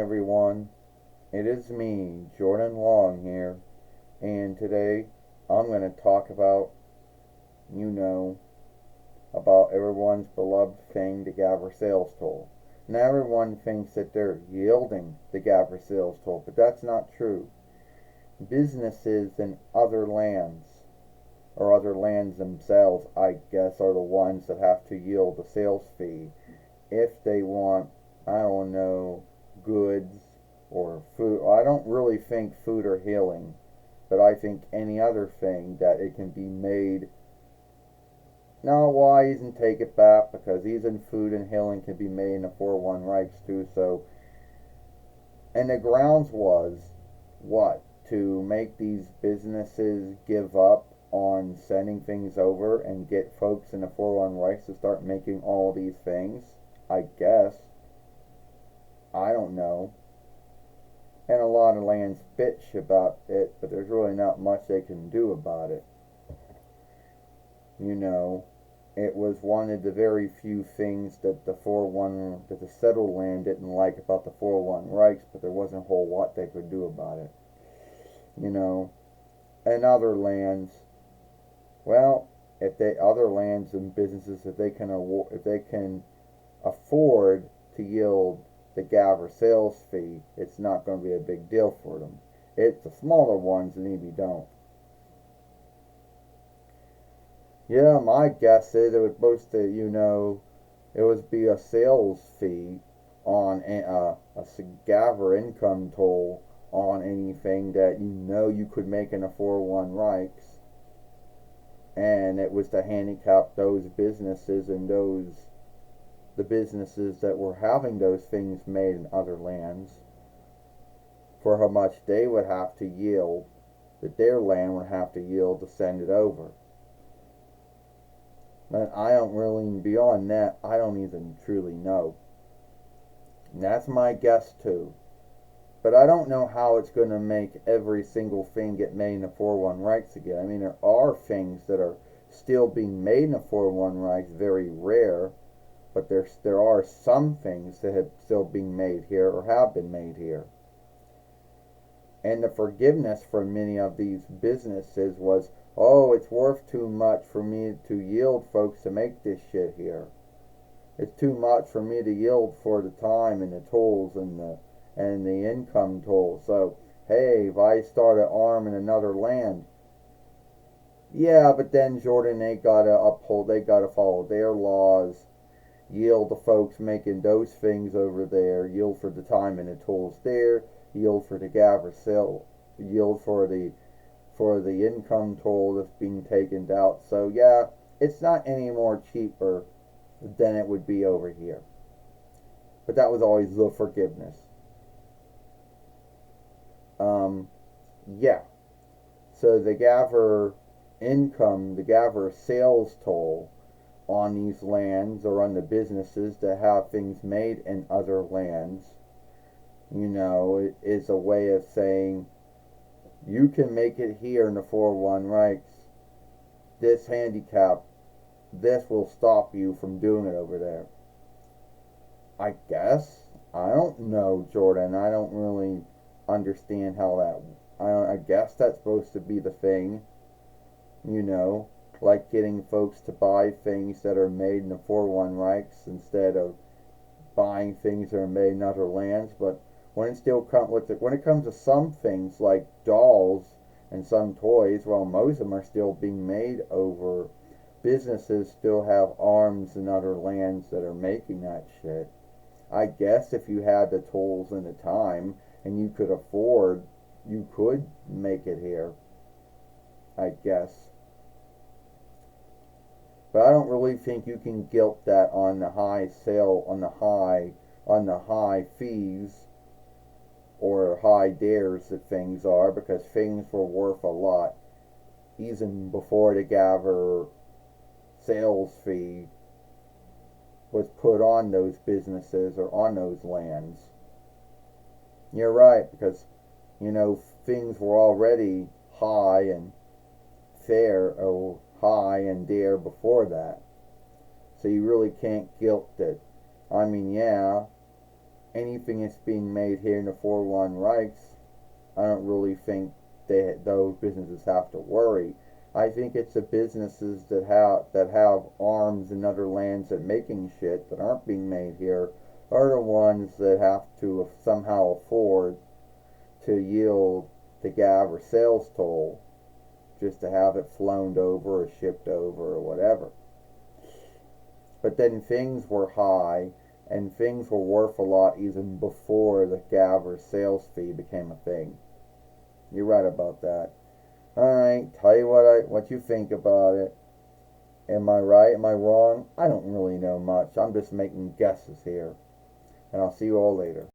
everyone. It is me, Jordan Long here, and today I'm going to talk about, you know, about everyone's beloved thing, the Gabber sales tool. Now everyone thinks that they're yielding the Gabber sales tool, but that's not true. Businesses in other lands, or other lands themselves, I guess, are the ones that have to yield the sales fee if they want, I don't know, goods or food. I don't really think food or healing, but I think any other thing that it can be made. Now, why isn't take it back? Because even food and healing can be made in the 401 rights too. So, and the grounds was what? To make these businesses give up on sending things over and get folks in the 401 rights to start making all these things. I guess. I don't know. And a lot of lands bitch about it, but there's really not much they can do about it. You know, it was one of the very few things that the settled land didn't like about the 401 rights, but there wasn't a whole lot they could do about it. You know, and other lands, well, if they other lands and businesses, if they can afford to yield the Gabber sales fee, it's not going to be a big deal for them. It's the smaller ones that maybe don't. Yeah, my guess is it was supposed to, it would be a sales fee on a Gabber income toll on anything that you could make in a 401 rights, and it was to handicap those businesses and the businesses that were having those things made in other lands for how much they would have to yield, that their land would have to yield to send it over. But I don't really, beyond that, I don't even truly know. And that's my guess too. But I don't know how it's going to make every single thing get made in the 401 rights again. I mean, there are things that are still being made in the 401 rights, very rare, but there are some things that have still being made here or have been made here. And the forgiveness for many of these businesses was, oh, it's worth too much for me to yield folks to make this shit here. It's too much for me to yield for the time and the tools and the income toll. So, hey, if I start an arm in another land, yeah, but then Jordan, they gotta follow their laws, yield the folks making those things over there, yield for the time and the tools there, yield for the Gabber sale, yield for the income toll that's being taken out. So yeah, it's not any more cheaper than it would be over here. But that was always the forgiveness. Yeah. So the Gabber sales toll on these lands or on the businesses that have things made in other lands, it is a way of saying you can make it here in the 401 rights. This handicap, this will stop you from doing it over there. I guess. I don't know, Jordan. I don't really understand how that. I guess that's supposed to be the thing. Like getting folks to buy things that are made in the 401 rights instead of buying things that are made in other lands. But when it comes to some things like dolls and some toys, well, most of them are still being made over. Businesses still have arms in other lands that are making that shit. I guess if you had the tools and the time and you could afford, you could make it here. I guess. But I don't really think you can guilt that on the high fees or high dares that things are, because things were worth a lot even before the Gabber sales fee was put on those businesses or on those lands. You're right, because things were already high and fair or high and dear before that. So you really can't guilt it. I mean, yeah, anything that's being made here in the 401 Reichs, I don't really think those businesses have to worry. I think it's the businesses that have arms in other lands that making shit that aren't being made here are the ones that have to somehow afford to yield the GAV or sales toll just to have it flown over or shipped over or whatever. But then things were high and things were worth a lot even before the GAV or sales fee became a thing. You're right about that. Alright, tell you what you think about it. Am I right? Am I wrong? I don't really know much. I'm just making guesses here. And I'll see you all later.